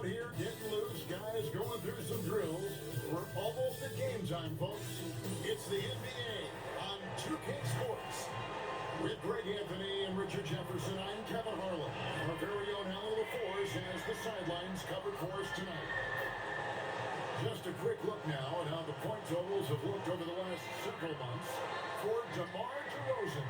out here getting loose, guys going through some drills. We're almost at game time, folks. It's the NBA on 2K Sports. With Greg Anthony and Richard Jefferson, I'm Kevin Harlan. Our very own Helen LaForce has the sidelines covered for us tonight. Just a quick look now at how the point totals have looked over the last several months for DeMar DeRozan.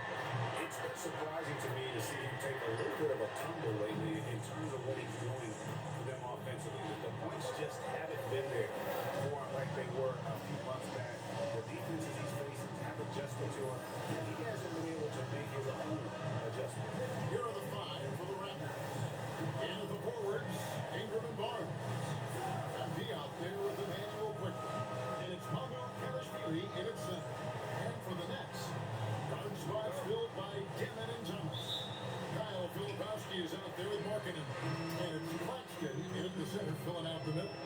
It's been surprising to me to see him take a little bit of a tumble lately in terms of what he's doing for them offensively. The points just haven't been there more like they were a few months back. The defenses he's facing have adjusted to him, and he hasn't been able to make his own adjustment. Here are the five for the Raptors. And at the forwards, Ingram and Barnes. And be out there with Emmanuel Quickly. And it's Mamu Kelishvili in its center. And for the Nets, guard spots filled by Demon and Thomas. Kyle Filipowski is out there with Markkanen. And it's Claxton in the center filling out the middle.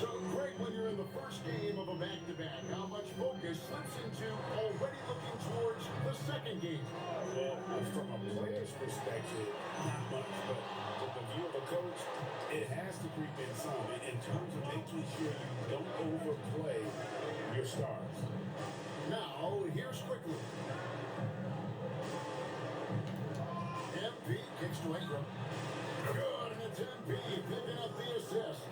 So, Greg, when you're in the first game of a back-to-back, how much focus slips into already looking towards the second game? Well, from a player's perspective, not much, but from the view of a coach, it has to creep in some in terms of making sure you don't overplay your stars. Now, here's Quickly. MP kicks to Ingram. Good, and it's MP picking up the assist.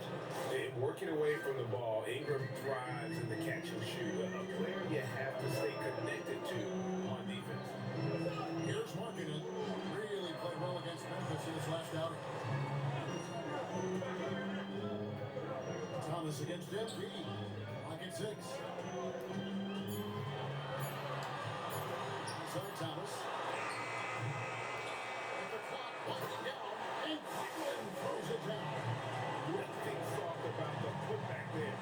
And working away from the ball, Ingram thrives in the catch and shoot. A player you have to stay connected to on defense. Here's Markkanen. Really played well against Memphis in his last outing. Thomas against MP. Lock at 6. Inside Thomas. And the clock winding down. And Quickly throws it down. Nothing soft about the putback there.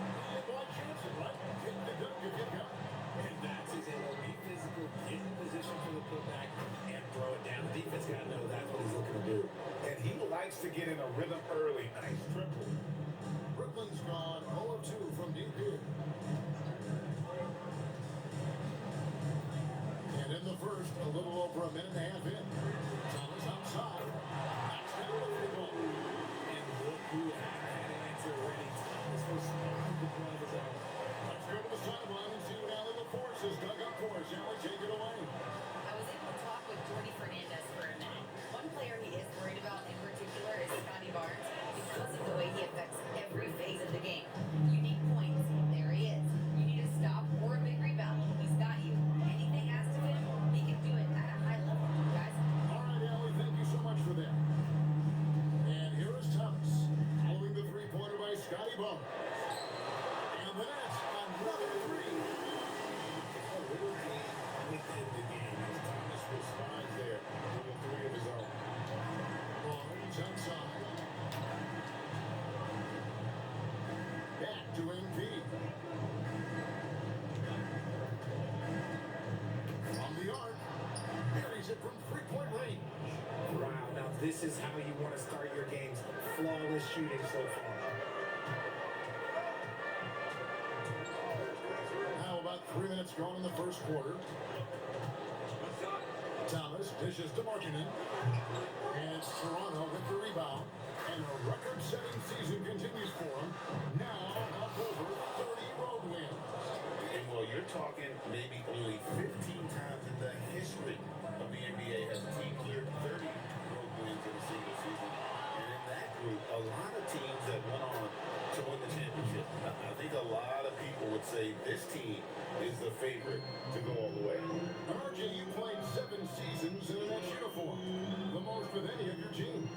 Boy Johnson, right? Hit the dunk if you got. And that's his MO. Be physical, get in position for the putback, and throw it down. The defense got to know that's what he's looking to do. And he likes to get in a rhythm early. Nice triple. Brooklyn's gone 0 of 2 from deep here. And in the first, a little over a minute and a half in. Thomas outside. That's the free ball. And look who had an answer ready. Thomas was on the front of his own. Let's go to the sideline and see what Allie LaForce has dug up for us. Allie, take it away. I was able to talk with Jordy Fernandez for a minute. One player he is worried about in particular is Scotty Barnes because of the way he affects every phase of the game. You need points. There he is. You need a stop or a big rebound. He's got you. Anything asked of him, he can do it at a high level, guys. All right, Allie, thank you so much for that. And here is Thomas. Following the three-pointer by Scotty Barnes. And the Nets another three. A little key within the game as Thomas responds there with a three of his own. Barnes outside. Back to MP. From the arc. Buries it from three-point range. Wow, now this is how you want to start your games. Flawless shooting so far. Now about 3 minutes gone in the first quarter. Thomas dishes to Markkanen. And it's Toronto with the rebound. And a record-setting season continues for him. Now up over 30 road wins. And well, you're talking maybe only 15 times in the history of the NBA has a team cleared 30 road wins in a single season. And in that group, a lot of teams that went on to win the championship. I think a lot of people would say this team is the favorite to go all the way. RJ, you played 7 seasons in a Nets uniform. The most with any of your teams.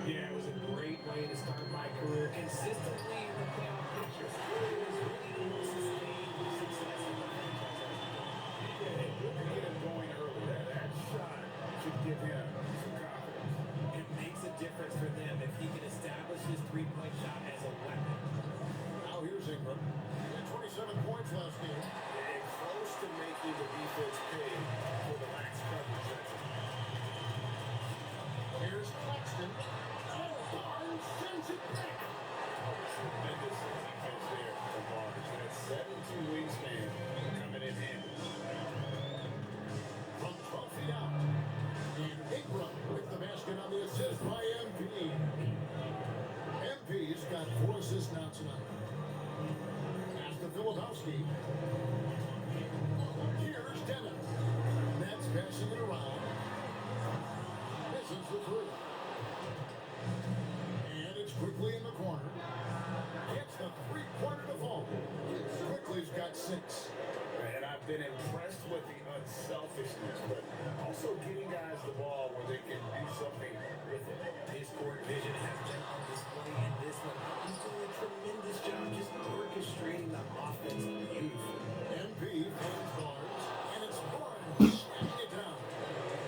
Yeah, it was a great way to start my career consistently in the playoff pictures. It was really the most sustained success in the franchise. And you can get him going early. That shot should give him some confidence. It makes a difference for them if he can establish his three-point shot as a weapon. Now here's Ingram. He had 27 points last game. And close to making the defense pay for the lax coverage. Here's Claxton. Oh, Barnes sends it back. Tremendous defense there from Barnes. That 7'2" wingspan coming in handy. From 12 feet out. And Ingram with the basket on the assist by MP. MP's got got 4 assists now tonight. Pass to Filipowski. Here's Demon. Nets passing it around. Misses the three. And it's quickly in the corner. Hits the three-pointer to fall. Quickly's got 6. And I've been impressed with the unselfishness, but also giving guys the ball where they can do something with it. His court vision has been on display in this one. He's doing a tremendous job just orchestrating the offense beautifully. MP finds Barnes, and it's Barnes slamming it down.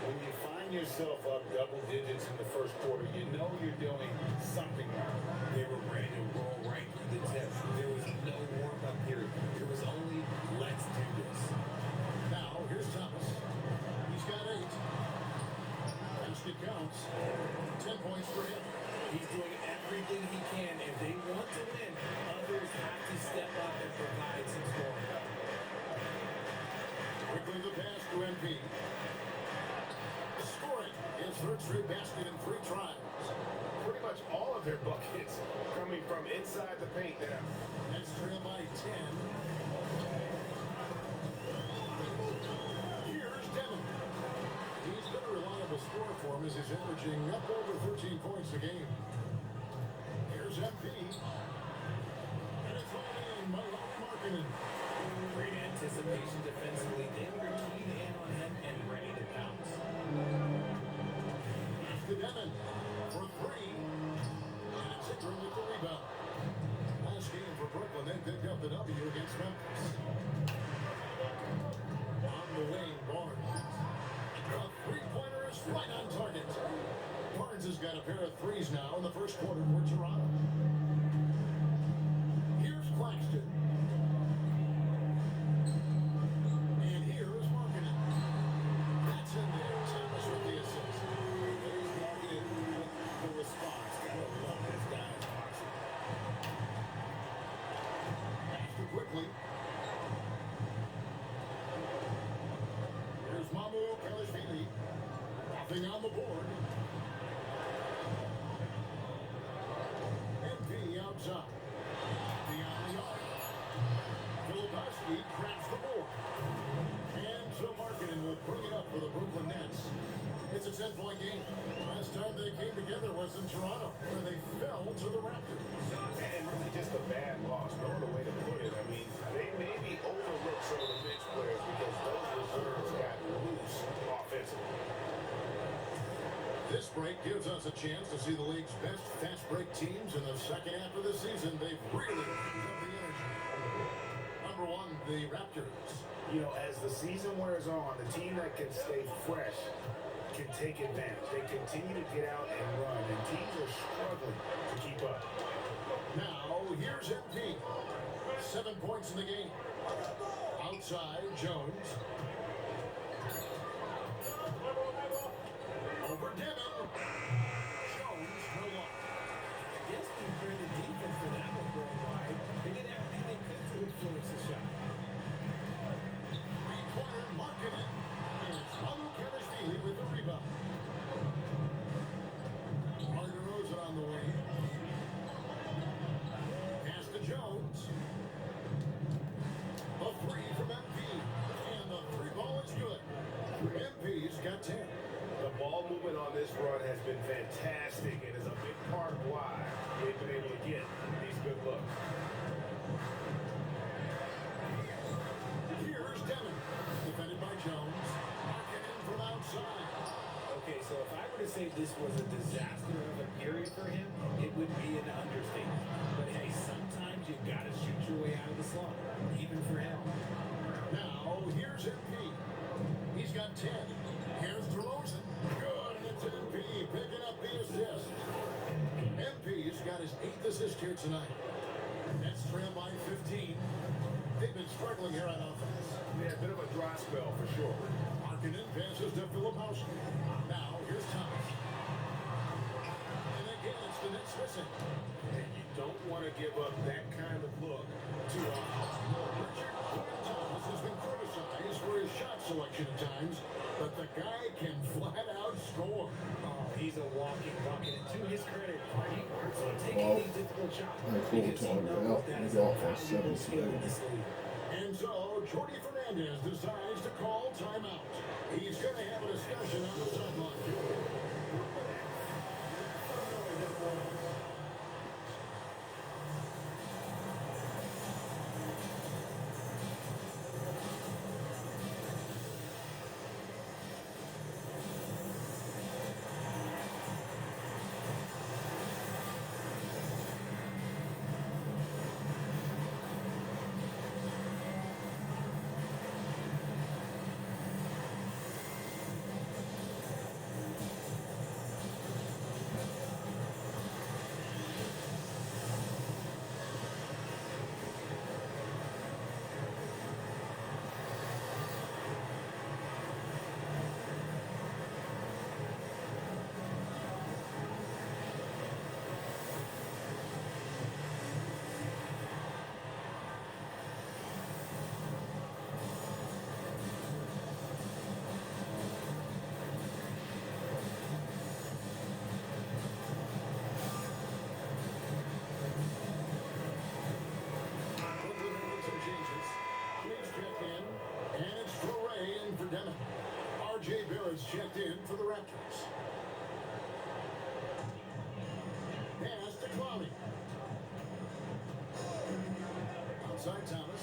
When you find yourself up double digits in the first quarter, you know you're doing something right. They were ready to roll right through the test. There was no warm-up period. There was only, let's do this. Now, here's Thomas. He's got 8. Basket counts. 10 points for him. He's doing everything he can. If they want to win, others have to step up and provide some scoring. Quickly the pass to MP. Scoring his third straight basket in 3 tries. Pretty much all of their buckets coming from inside the paint now. Nets trail by 10. Here's Demon. He's been a reliable scorer for him as he's averaging up over 13 points a game. Here's MP. And it's all in by Lauri Markkanen. Great anticipation defensively. They were keyed in on him and ready to pounce. Pass to Demon for 3. And it's Ingram with the rebound. Last game for Brooklyn, they picked up the W against Memphis. On the wing, Barnes. The three-pointer is right on target. Barnes has got a pair of threes now in the first quarter for Toronto. Here's Claxton. And here's Markkanen. That's in there. Thomas with the assist. There's Markkanen with the response. Gotta love this guy's boxing. After quickly. Here's Mamu Kelishvili. Nothing on the board. MP outside. Beyond the arc. Filipowski grabs the board. And so Markkanen will bring it up for the Brooklyn Nets. It's a 10-point game. Last time they came together was in Toronto, where they fell to the Raptors. And really just a bad loss. No other way to put it. I mean, they maybe overlooked some of the bench players because those reserves got loose offensively. This break gives us a chance to see the league's best fast break teams in the second half of the season. They've really picked up the energy. Number 1, the Raptors. You know, as the season wears on, the team that can stay fresh can take advantage. They continue to get out and run, and teams are struggling to keep up. Now, here's MP. 7 points in the game. Outside, Jones. Over Demon. Jones, no luck. I guess compared to defense for that one going wide, they did everything they could to influence the shot. Three-pointer, Markkanen. And it's Mamu Kelishvili with the rebound. Martin Rosen on the way. Pass to Jones. A 3 from MP. And the 3-ball is good. MP's got 10. The ball movement on this run has been fantastic and is a big part of why they've been able to get these good looks. Here's Demon. Defended by Jones. Markkanen from outside. Okay, so if I were to say this was a disaster of a period for him, it would be an understatement. But hey, sometimes you gotta shoot your way out of the slump, even for him. Now, here's MP. He's got 10. Here's DeRozan. Good, and it's MP picking up the assist. MP's got his 8th assist here tonight. Nets trail by 15. They've been struggling here on offense. Yeah, a bit of a dry spell for sure. Markkanen passes to Filipowski. Now, here's Thomas. And again, it's the Nets missing. And you don't want to give up that kind of look too often. Richard Thomas has been criticized for his shot selection at times, but the guy can flat out score. Oh, he's a walking bucket. And to his credit, he works on taking Well, these difficult shots. they're cool Because he talking knows about. that We is a got for valuable 7 skill in this today. league. And so, Jordy Fernandez decides to call timeout. He's going to have a discussion on the sideline. R.J. Barrett's checked in for the Raptors. Pass to Clowney. Outside Thomas.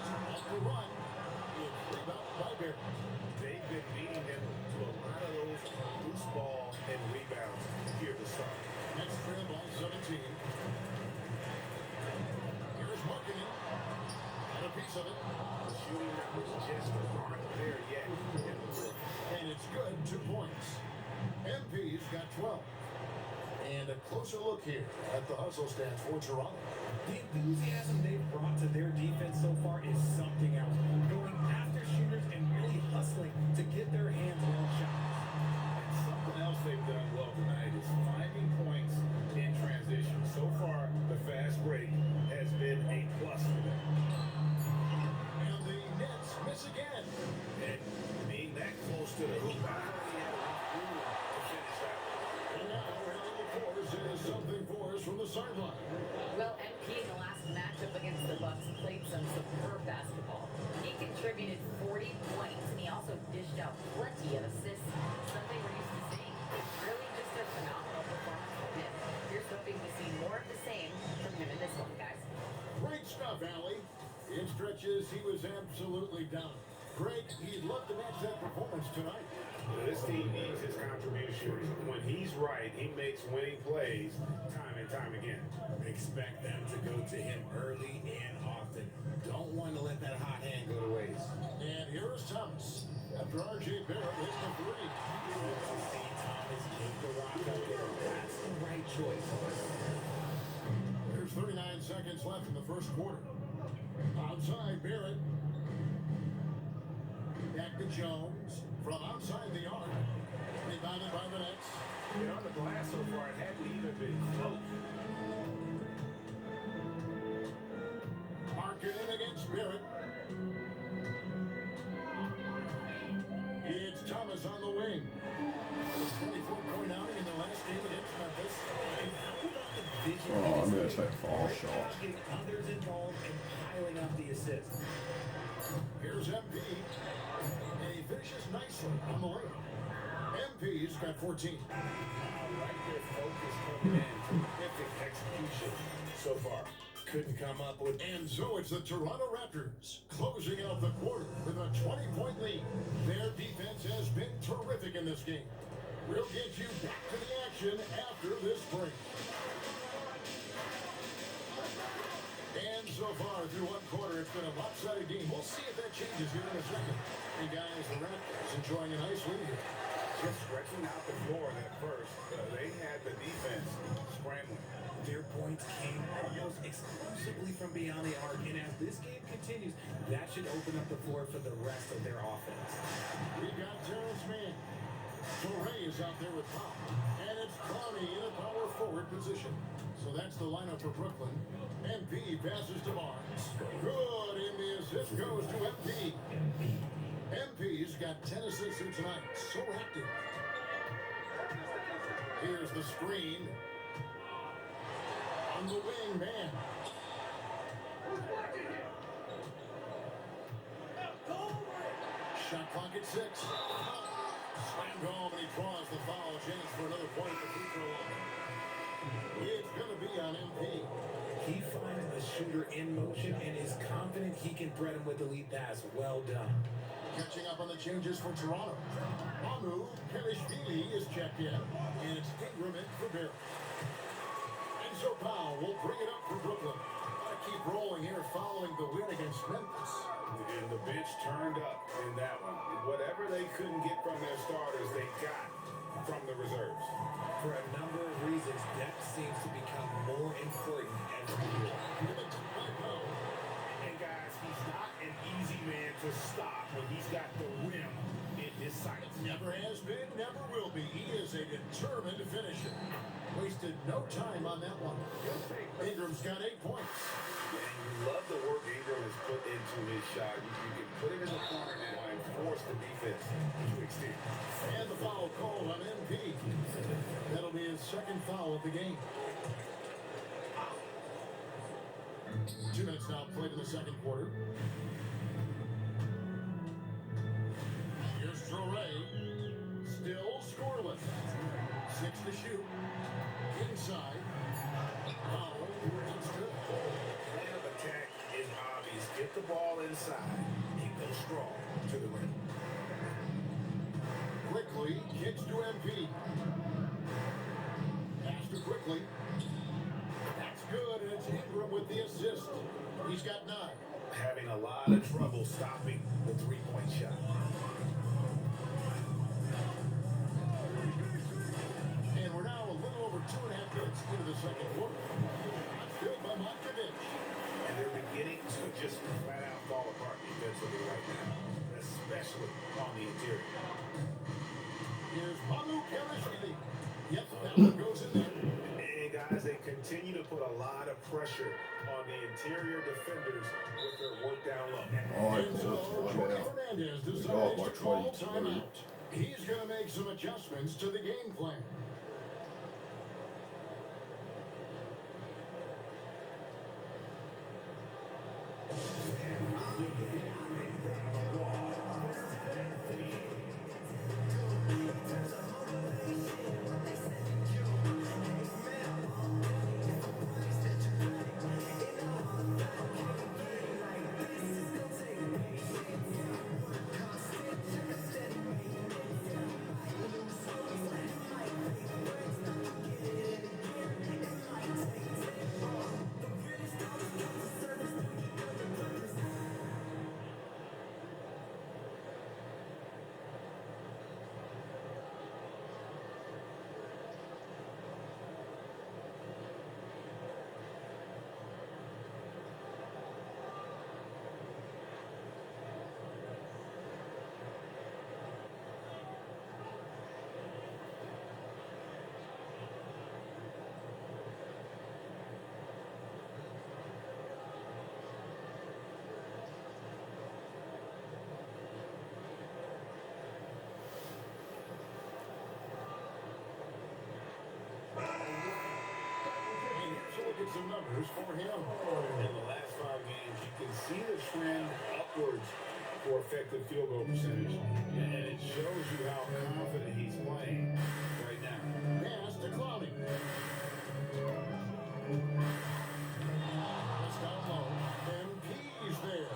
Off the run. Rebound by Barrett. They've been beating him to a lot of those loose ball and rebounds here to start. Next trail by 17. Here's Markkanen. Got a piece of it. The shooting numbers just aren't there yet. And it's good. 2 points. MP's got 12. And a closer look here at the hustle stats for Toronto. The enthusiasm they've brought to their defense so far is something else. Going after shooters and really hustling to get their hands on shots. And something else they've done well tonight is finding points in transition. So far, the fast break has been a plus for them. And the Nets miss again. And being that close to the hoop, I thought he had enough room to finish that one. And now Randy Forrest has something for us from the sideline. Well, MP in the last matchup against the Bucks played some superb basketball. He contributed 40 points, and he also dished out plenty of assists, something we're used to seeing. It's really just a phenomenal performance from him. Here's hoping to see more of the same from him in this one, guys. Great stuff, Allie. In stretches, he was absolutely down. Greg, he'd love to match that performance tonight. This team needs his contributions. When he's right, he makes winning plays time and time again. Expect them to go to him early and often. Don't want to let that hot hand go to waste. And here is Thomas. After R.J. Barrett hits the three. See Thomas take the rock up there. That's the right choice. There's 39 seconds left in the first quarter. Outside Barrett. Back to Jones. From outside the arc. Rebounded by the Nets. On the glass so far, it hadn't even been close. Markkanen against Barrett. It's Thomas on the wing. 24-point outing in the last game against Memphis. And how about the vision? Oh, I'm going to take fall Great shot. job getting others involved and piling up the assists. Here's MP. And he finishes nicely on the layup. MP's got 14. Right there, focus coming in. Terrific execution so far. Couldn't come up with. And so it's the Toronto Raptors closing out the quarter with a 20-point lead. Their defense has been terrific in this game. We'll get you back to the action after this break. And so far through one quarter, it's been a lopsided game. We'll see if that changes here in a second. And guys, the Raptors enjoying a nice lead here. Just stretching out the floor at first. They had the defense scrambling. Their points came almost exclusively from beyond the arc, and as this game continues, that should open up the floor for the rest of their offense. We've got Terrence Mann. Torrey is out there with Pop. And it's Clowney in a power forward position. So that's the lineup for Brooklyn. MP passes to Barnes. Good, and the assist goes to MP. MP's got 10 assists here tonight. So active. Here's the screen. On the wing, man. Shot clock at 6. Slammed home, and he draws the foul. Chance for another point at the free throw line. It's going to be on MP. He finds a shooter in motion and is confident he can thread him with the lead pass. Well done. Catching up on the changes for Toronto. Manu Pelishvili is checked in. And it's Ingram in for Barrett. Enzo Powell will bring it up for Brooklyn. Gotta keep rolling here following the win against Memphis. And the bench turned up in that one. Whatever they couldn't get from their starters, they got from the reserves. For a number of reasons, depth seems to become more important every year. Given to Powell. And guys, he's not an easy man to stop when he's got the rim in his sights. Never has been, never will be. He is a determined finisher. Wasted no time on that one. Ingram's got 8 points. And you love the work Ingram has put into his shot. You can put him in the corner now and force the defense to extend. And the foul called on MP. That'll be his second foul of the game. 2 minutes now played in the second quarter. Here's Traore. Still scoreless. 6 to shoot. Inside. Powell. That's good. Plan of attack is obvious. Get the ball inside and go strong to the rim. Quickly kicks to MP. Pass to Quickly. That's good, and it's Ingram with the assist. He's got 9. Having a lot of trouble stopping the three-point shot. And we're now a little over 2.5 minutes into the second quarter. That's good by Markovic. And they're beginning to just flat out fall apart defensively right now, especially on the interior. Here's Manu Pelishvili. Yep, that one goes in there. And guys, they continue to put a lot of pressure on the interior defenders with their work down low. And so Jorge Fernandez decides to call timeout. He's going to make some adjustments to the game plan. Look at some numbers for him. In the last 5 games, you can see the trend upwards for effective field goal percentage. And it shows you how confident he's playing right now. Pass to Clowney. It's down low. MP's there.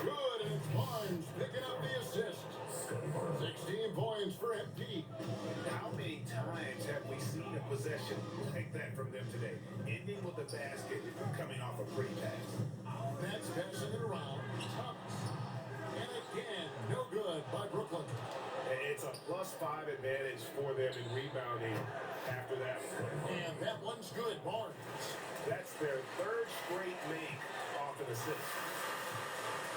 Good, and it's Barnes picking up the assist. 16 points for MP. How many times have we seen a possession like that from them today? Ending with a basket, coming off a pretty pass. That's passing it around. Thomas. And again, no good by Brooklyn. It's a +5 advantage for them in rebounding after that one. And that one's good, Barnes. That's their 3rd straight make off an assist.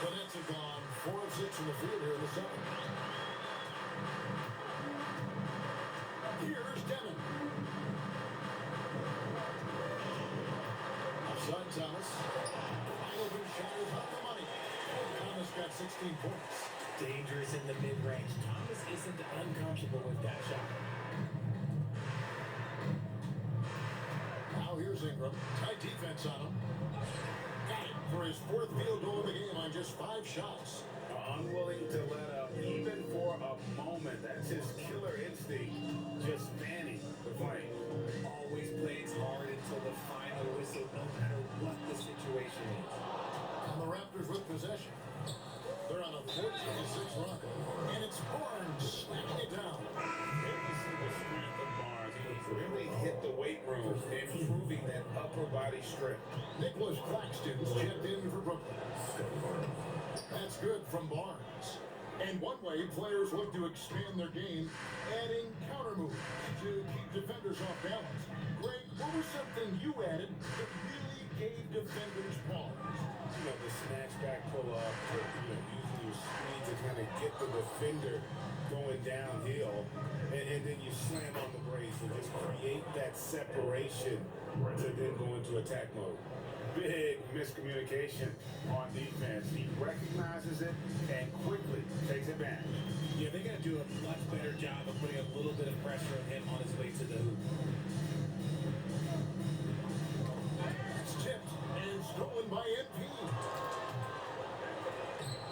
The Nets have gone 4 of 6 in the field here in the second. Here's Demon. Offside Thomas. Wide open shot is off the money. Thomas got 16 points. Dangerous in the mid-range. Thomas isn't uncomfortable with that shot. Now here's Ingram. Tight defense on him. Got it for his fourth field goal of the game on just 5 shots. Unwilling to let up even for a moment. That's his killer instinct. Just fanning the flame. Always plays hard until the final whistle, no matter what the situation is. And the Raptors with possession. They're on a 14-6 run. And it's Barnes slamming it down. There you see the strength of Barnes. He's really hit the weight room, improving that upper body strength. Nicholas Claxton's checked in for Brooklyn. That's good from Barnes. And one way players look to expand their game, adding counter moves to keep defenders off balance. Greg, what was something you added that really gave defenders pause? You know, the snatch back pull up, using your speed to kind of get the defender going downhill, and then you slam on the brakes and just create that separation to then go into attack mode. Big miscommunication on defense. He recognizes it and quickly takes advantage. Yeah, they got to do a much better job of putting a little bit of pressure on him on his way to the hoop. It's tipped and stolen by MP.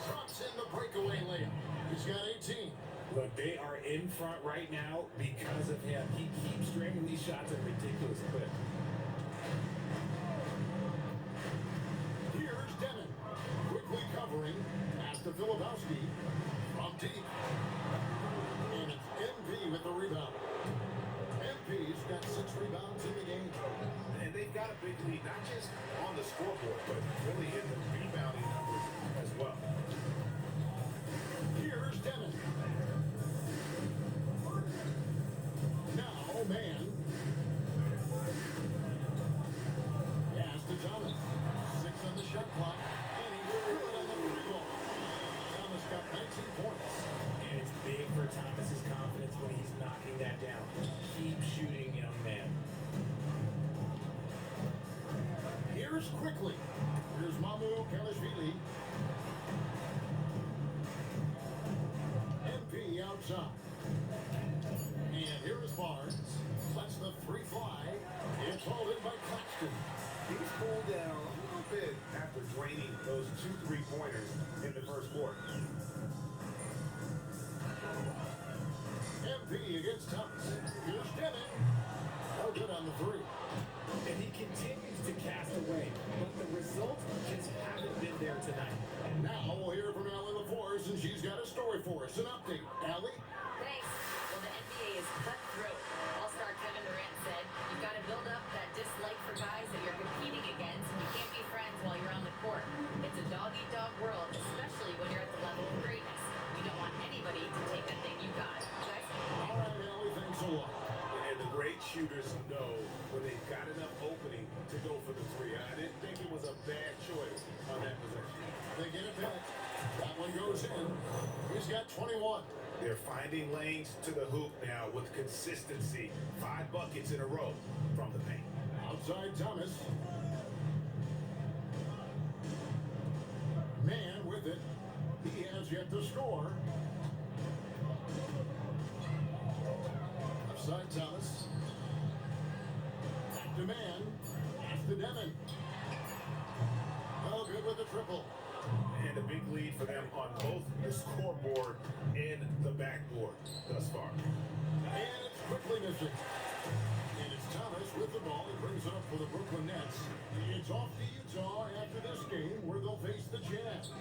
Drops in the breakaway layup. He's got 18. Look, they are in front right now because of him. He keeps stringing these shots at ridiculous clip. Here's Devin. Quickly covering. Pass to Filipowski. From deep. And it's MP with the rebound. MP's got 6 rebounds in the game. And they've got a big lead, not just on the scoreboard, but really in the rebounding numbers as well. Here's Devin. Now, man. Pass to Thomas. 6 on the shot clock. And he's good on the free ball. Thomas got 19 points. And it's big for Thomas's confidence when he's knocking that down. Keep shooting, young man. Here's quickly. Here's Mamu Kalashvili. MP outside. And here is Barnes. Lets the 3 fly. It's hauled in by Claxton. He's pulled down a little bit after draining those 2 3-pointers in the first quarter. MP against Thomas. Here's Devin. No good on the 3. And he continues to cast away, but the results just haven't been there tonight. Now we'll hear from Allie LaForce, and she's got a story for us. An update. Allie? Thanks. Well, the NBA is cutthroat. All-star Kevin Durant said, you've got to build up that dislike for guys that you're competing against, and you can't be friends while you're on the court. It's a dog-eat-dog world, especially when you're at the level of greatness. You don't want anybody to take that thing you got. Guys? All right, Allie, thanks a lot. And the great shooters know when they've got enough opening to go for the 3. I didn't think it was a bad choice on that possession. They get it back. That one goes in. He's got 21. They're finding lanes to the hoop now with consistency. 5 buckets in a row from the paint. Outside Thomas. Man with it. He has yet to score. Outside Thomas. Back to man. Pass to Devin. Oh, good with the triple. And a big lead for them on both the scoreboard and the backboard thus far. And it's quickly missing. And it's Thomas with the ball. He brings it up for the Brooklyn Nets. It's off to Utah after this game where they'll face the Jazz.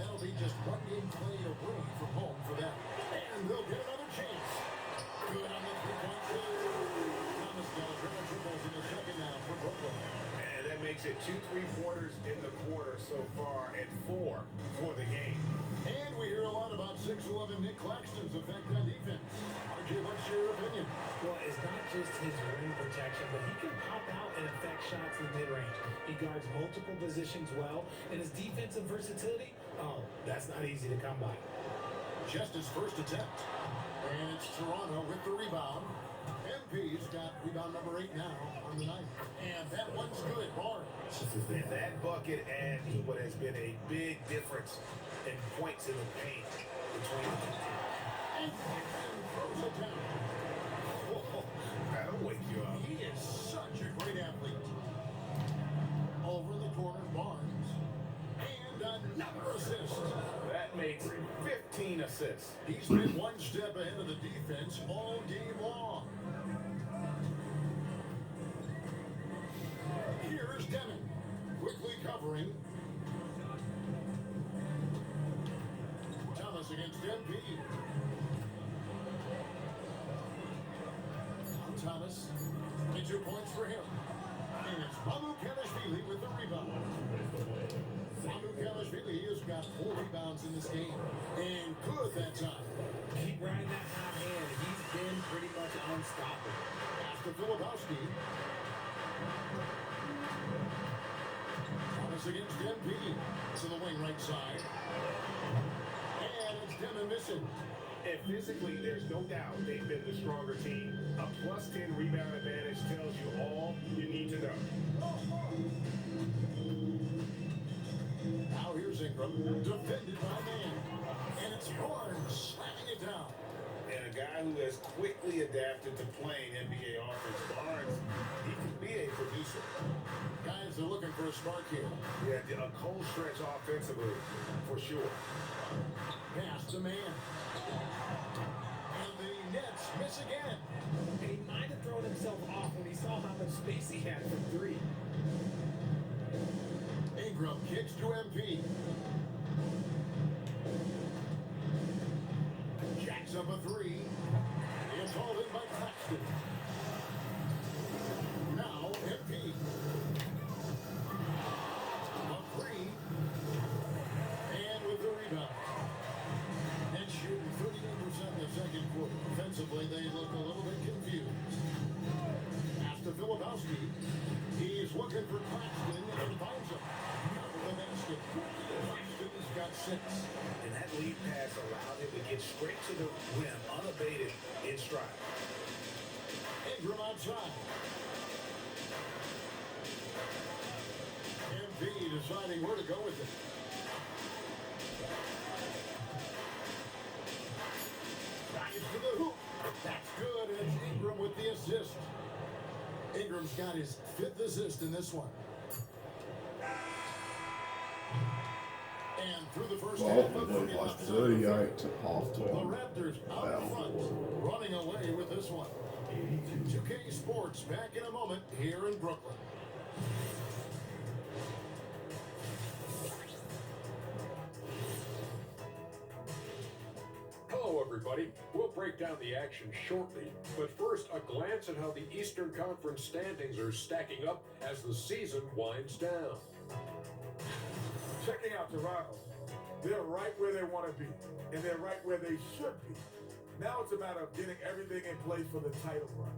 That'll be just one game played away from home for them. And they'll get another chance. Good on the three-point shot. Thomas got a triple triples in the second now for Brooklyn. And that makes it 2 3-pointers in the quarter so far and 4 for the game. And we hear a lot about 6'11" Nick Claxton's effect on defense. RJ, what's your opinion? Well, it's not just his rim protection, but he can pop out and affect shots in the mid-range. He guards multiple positions well, and his defensive versatility, oh, that's not easy to come by. Just his first attempt. And it's Toronto with the rebound. MP's got rebound number 8 now on the night. And that one's good. Barnes. And that bucket and what has been a big difference in points in the paint between the two teams. And throws it down. Whoa, that'll wake you up. He is such a great athlete. Over in the corner, Barnes. And another assist. That makes 15 assists. He's been one step ahead of the defense all game long. Here's Demon, quickly covering. Thomas against MP. Thomas, and 2 points for him. And it's Mamu Kelishvili with the rebound. Mamu Kelishvili has got 4 rebounds in this game. And good that time. Keep riding that hot hand. He's been pretty much unstoppable. Pass to Filipowski. Thomas against MP. To the wing right side. And it's Demon missing. And physically, there's no doubt they've been the stronger team. A plus 10 rebound advantage tells you all you need to know. Now here's Ingram, defended by Man. And it's Barnes slamming it down. And a guy who has quickly adapted to playing NBA offense, Barnes, he can be a producer. Guys are looking for a spark here. Yeah, a cold stretch offensively, for sure. Pass to Man. And the Nets miss again. He might have thrown himself off when he saw how much space he had for 3. Ingram kicks to MP. Jacks up a 3. It's hauled in by Claxton. Now MP. A 3. And with the rebound. And shooting 38% in the second quarter. Offensively, they look a little bit confused. Pass to Filipowski. He's looking for Claxton and finds him. Not with the basket. Claxton's got 6. And that lead pass allowed him to get straight to the rim, unabated in stride. Ingram outside. MP deciding where to go with it. Drives to the hoop. That's good, and it's Ingram with the assist. Ingram's got his 5th assist in this one. And through the first half Well, of it was 38 to half the time. Raptors out front, running away with this one. 2K Sports back in a moment here in Brooklyn. Hello, everybody. We'll break down the action shortly, but first, a glance at how the Eastern Conference standings are stacking up as the season winds down. Checking out Toronto. They're right where they want to be, and they're right where they should be. Now it's a matter of getting everything in place for the title run.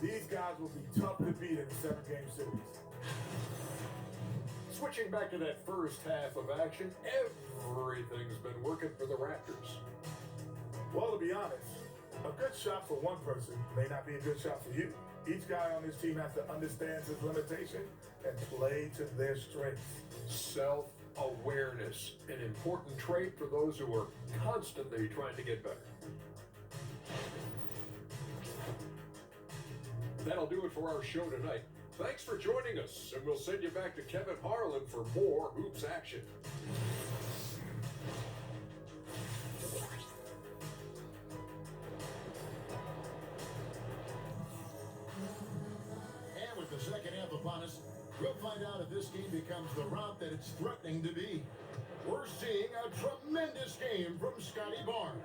These guys will be tough to beat in the 7-game series. Switching back to that first half of action, everything's been working for the Raptors. Well, to be honest, a good shot for one person may not be a good shot for you. Each guy on this team has to understand his limitation and play to their strengths. Self-awareness, an important trait for those who are constantly trying to get better. That'll do it for our show tonight. Thanks for joining us, and we'll send you back to Kevin Harlan for more Hoops action. And with the second half upon us, we'll find out if this game becomes the rout that it's threatening to be. We're seeing a tremendous game from Scotty Barnes.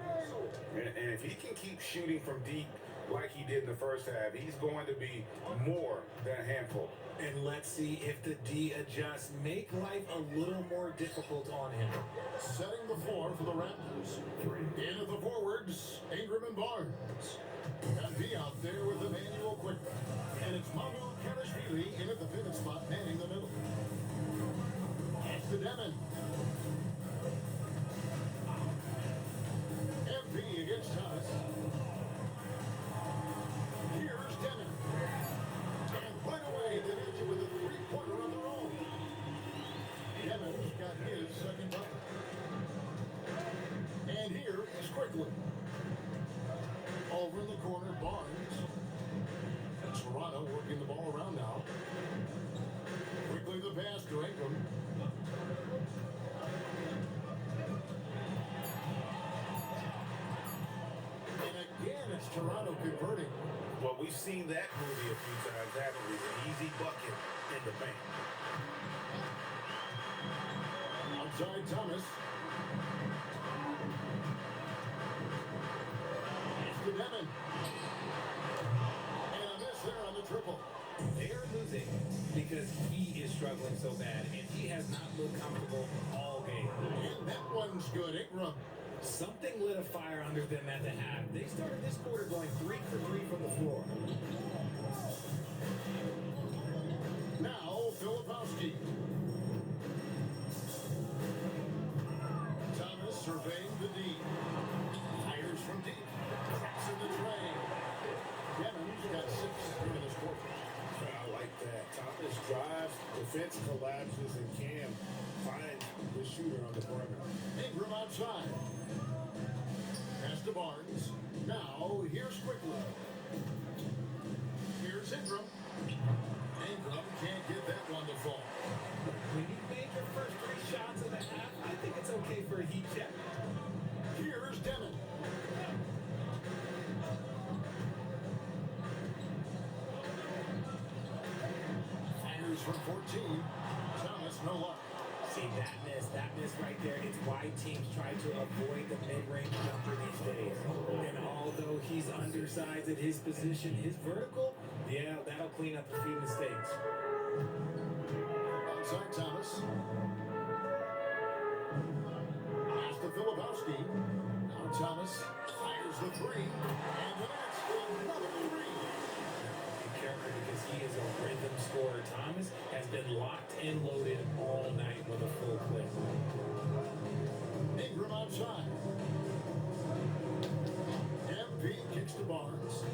And if he can keep shooting from deep like he did in the first half, he's going to be more than a handful. And let's see if the D adjusts, make life a little more difficult on him. Setting the floor for the Raptors. In at the forwards, Ingram and Barnes. And be out there with Emmanuel Quickly. And it's Mamu Kelishvili in at the pivot spot, manning the middle. Pass to Demon. MP against Thomas. Here's Demon. And right away, they hit you with a three-pointer on their own. working the ball around now. Quickly the pass to Ingram. And again, it's Toronto converting. Well, we've seen that movie a few times, haven't we? An easy bucket in the bank. Outside Thomas. It's to Devin. And a miss there on the triple. They are losing because he is struggling so bad, and he has not looked comfortable all game. And that one's good. Ingram. Something lit a fire under them at the half. They started this quarter going 3 for 3 from the floor. Now, Filipowski. Thomas surveying the D. Fires from deep. Traps in the tray. Devin's got 6 here in this quarter. I like that. Thomas drives, defense collapses, and Cam finds the shooter on the perimeter. Ingram outside. Pass to Barnes. Now, here's Quickly. Here's Ingram. Ingram can't get that one to fall. When you made your first 3 shots of the half, I think it's okay for a heat check. Here's Devin. Fires from 14. Thomas, no luck. See, that miss right there, it's why teams try to avoid the mid-range jumper these days. And although he's undersized at his position, his vertical, yeah, that'll clean up a few mistakes. Outside Thomas. Pass to Filipowski. Now Thomas fires the 3. And the next, another 3. Be careful because he is a rhythm scorer. Thomas has been locked and loaded all night with a full clip. Ingram outside. MP kicks to Barnes.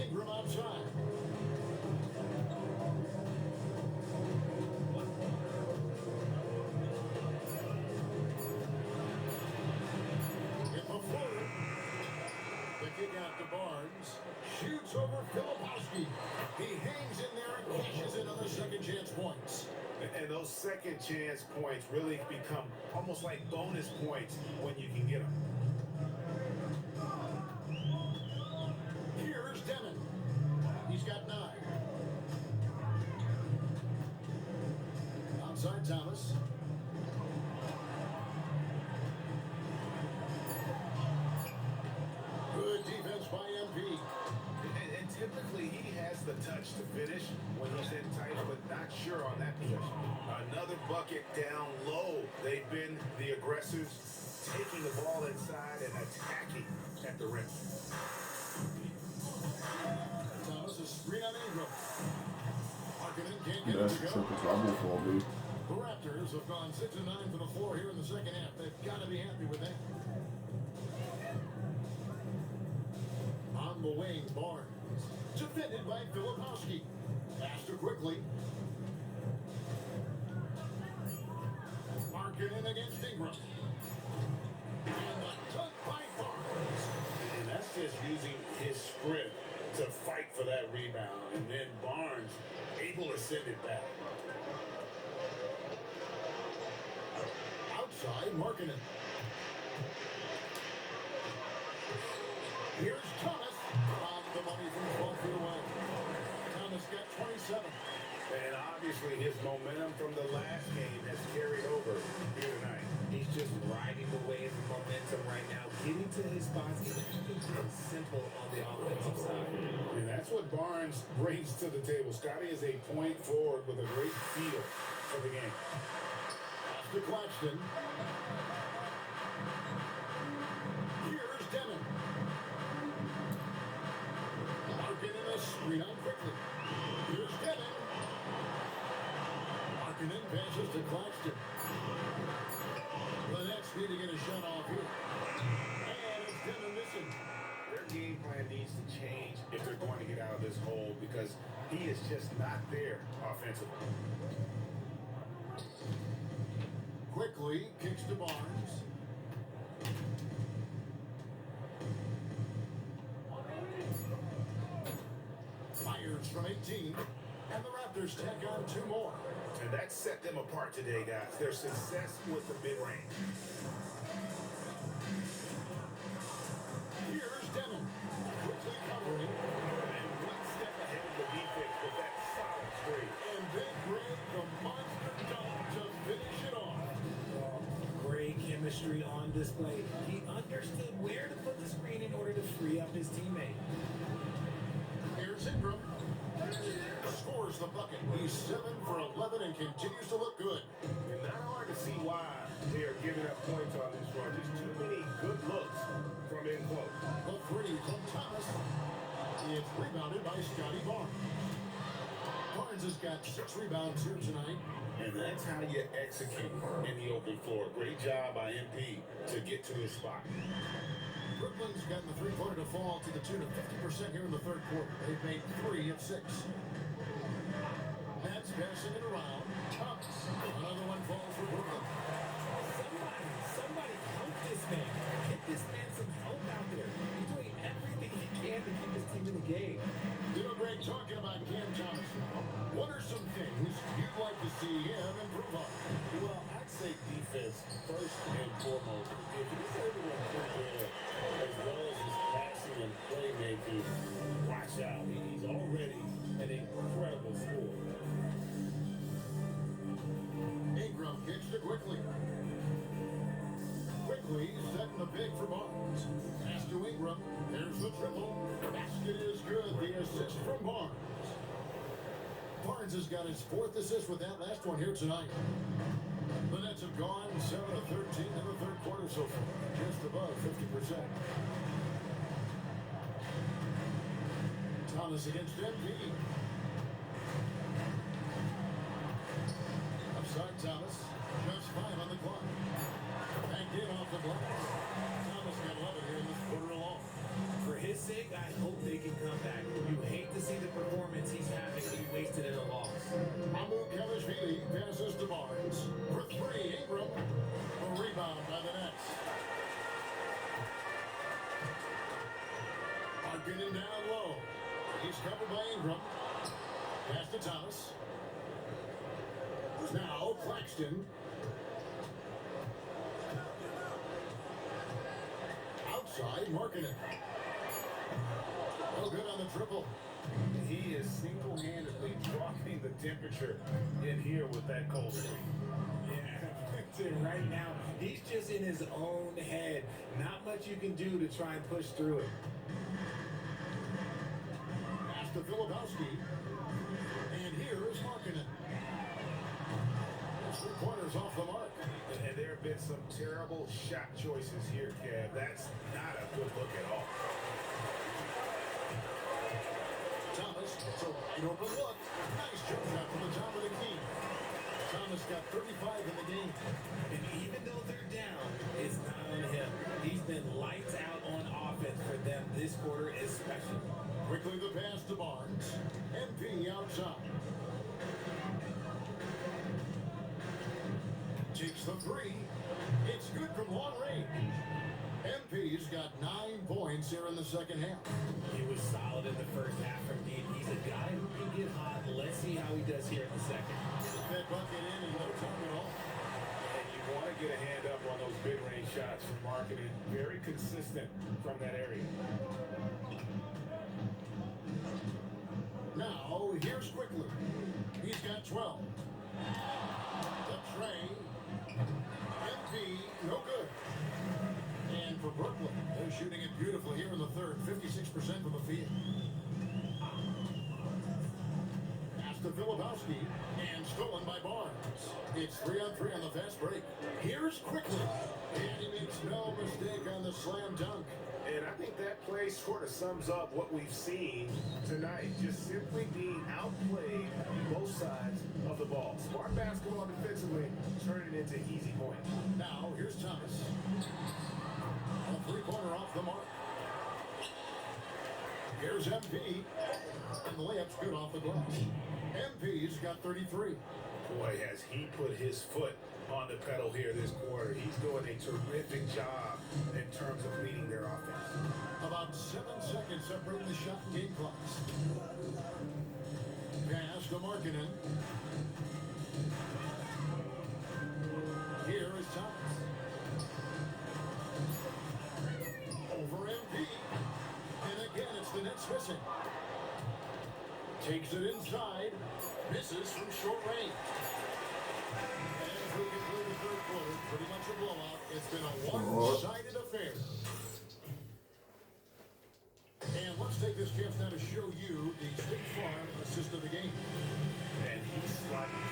Ingram outside. If a floater. The kick out to Barnes. Shoots over Filipowski. He hangs in there and cashes in on the second chance points. And those second chance points really become almost like bonus points when you can get them. Here's Devin. He's got 9. Outside Thomas. Good defense by MP. And typically he has the touch to finish when he's in tight, but not sure on that possession. Another bucket down low. They've been the aggressors, taking the ball inside and attacking at the rim. Thomas is screen on Ingram. Markkanen can't get it That's to go. triple trouble for me. The Raptors have gone 6 and 9 for the floor here in the second half. They've got to be happy with that. On the wing, Barnes. Defended by Filipowski. Pass to Quickly. Markkanen against Ingram. And the dunk by Barnes. And that's just using his sprint to fight for that rebound. And then Barnes able to send it back. Outside, Markkanen. Here's Thomas. On the money from 12 feet away. Thomas got 27. And obviously his momentum from the last game has carried over here tonight. He's just riding the wave of momentum right now, getting to his spots, even keeping things simple on the offensive side. And that's what Barnes brings to the table. Scotty is a point forward with a great feel for the game. Pass to Claxton. Here's Devin. Markkanen a screen on Quickly. Here's Devin. Markkanen passes to Claxton. The Nets need to get a shot off here. And it's Devin missing. Their game plan needs to change if they're going to get out of this hole because he is just not there offensively. Quickly kicks to Barnes. Fires from 18. Pacers tack on 2 more. And that set them apart today, guys. Their success with the mid-range. Here's Demon, quickly covering, And one step ahead of the defense with that solid screen. and they bring the monster dunk to finish it off. Great chemistry on display. He understood where to put the screen in order to free up his teammate. Here's Ingram. Scores the bucket. He's 7 for 11 and continues to look good. And not hard to see why they are giving up points on this run. Just too many good looks from in close. The 3 from Thomas. It's rebounded by Scotty Barnes. Barnes has got 6 rebounds here tonight. And that's how you execute in the open floor. Great job by MP to get to his spot. Brooklyn's gotten the three-pointer to fall to the tune of 50% here in the third quarter. They've made 3 of 6. Nets passing it around. Thomas. Another one falls for Brooklyn. Somebody help this man. Get this man some help out there. He's doing everything he can to keep his team in the game. Doing great talking about Cam Thomas now. What are some things you'd like to see him improve on? Well, I'd say defense first and foremost. If he's able to improve there, as well as his passing and playmaking, watch out. He's already an incredible scorer. Ingram kicks to Quickly. Quickly setting the big for Barnes. Pass to Ingram. There's the triple. Basket is good. The assist from Barnes. Barnes has got his 4th assist with that last one here tonight. The Nets have gone 7 of 13 in the third quarter so far. Just above 50%. Thomas against MP. Upside Thomas. Just 5 on the clock. Back in off the glass. Thomas got 11 here in this quarter alone. For his sake, I hope they can come back. You hate to see the performance he's having be wasted in a loss. Mamu Kelishvili passes to Barnes. For 3, Ingram. A rebound by the Nets. Getting down low. He's covered by Ingram. Pass to Thomas. Now Claxton. Outside, marking it. No good on the triple. He is single-handedly dropping the temperature in here with that cold streak. Yeah, right now, he's just in his own head. Not much you can do to try and push through it. Pass to Filipowski. And here is Markkanen. 3-pointers off the mark. And there have been some terrible shot choices here, Kev. That's not a good look at all. Thomas, it's a wide open look. Nice jump shot from the top of the key. Thomas got 35 in the game. And even though they're down, it's not on him. He's been lights out on offense for them this quarter especially. Quickly the pass to Barnes. MP outside. Takes the 3. It's good from long range. MP's got 9 points here in the second half. He was solid in the first half from deep. He's a guy who can get hot. Let's see how he does here in the second. That bucket in no time at all. And you want to get a hand up on those mid-range shots from Markkanen. Very consistent from that area. Now, here's Quickly. He's got 12. The tray. MP, no good. And for Brooklyn, they're shooting it beautifully here in the third. 56% from the field. Pass to Filipowski. And stolen by Barnes. It's 3-on-3 on the fast break. Here's Quickly. And he makes no mistake on the slam dunk. And I think that play sort of sums up what we've seen tonight. Just simply being outplayed both sides of the ball. Smart basketball defensively, turning it into easy points. Now, here's Thomas. A 3-pointer off the mark. Here's MP. And the layup's good off the glass. MP's got 33. Boy, has he put his foot on the pedal here this quarter. He's doing a terrific job in terms of leading their offense. About 7 seconds separating the shot and game clocks. Pass pass to Markkinen. Here is Thomas. Over MP. And again, it's the Nets missing. Takes it inside. Misses from short range. And as we conclude the third quarter, pretty much a blowout. It's been a one-sided affair. And let's take this chance now to show you the State Farm assist of the game. And he's sliding.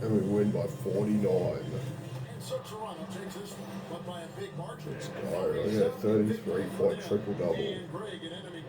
And we win by 49. And so Toronto takes this one, but by a big margin. Let's go. Look at that 33-point triple-double. And Greg, an enemy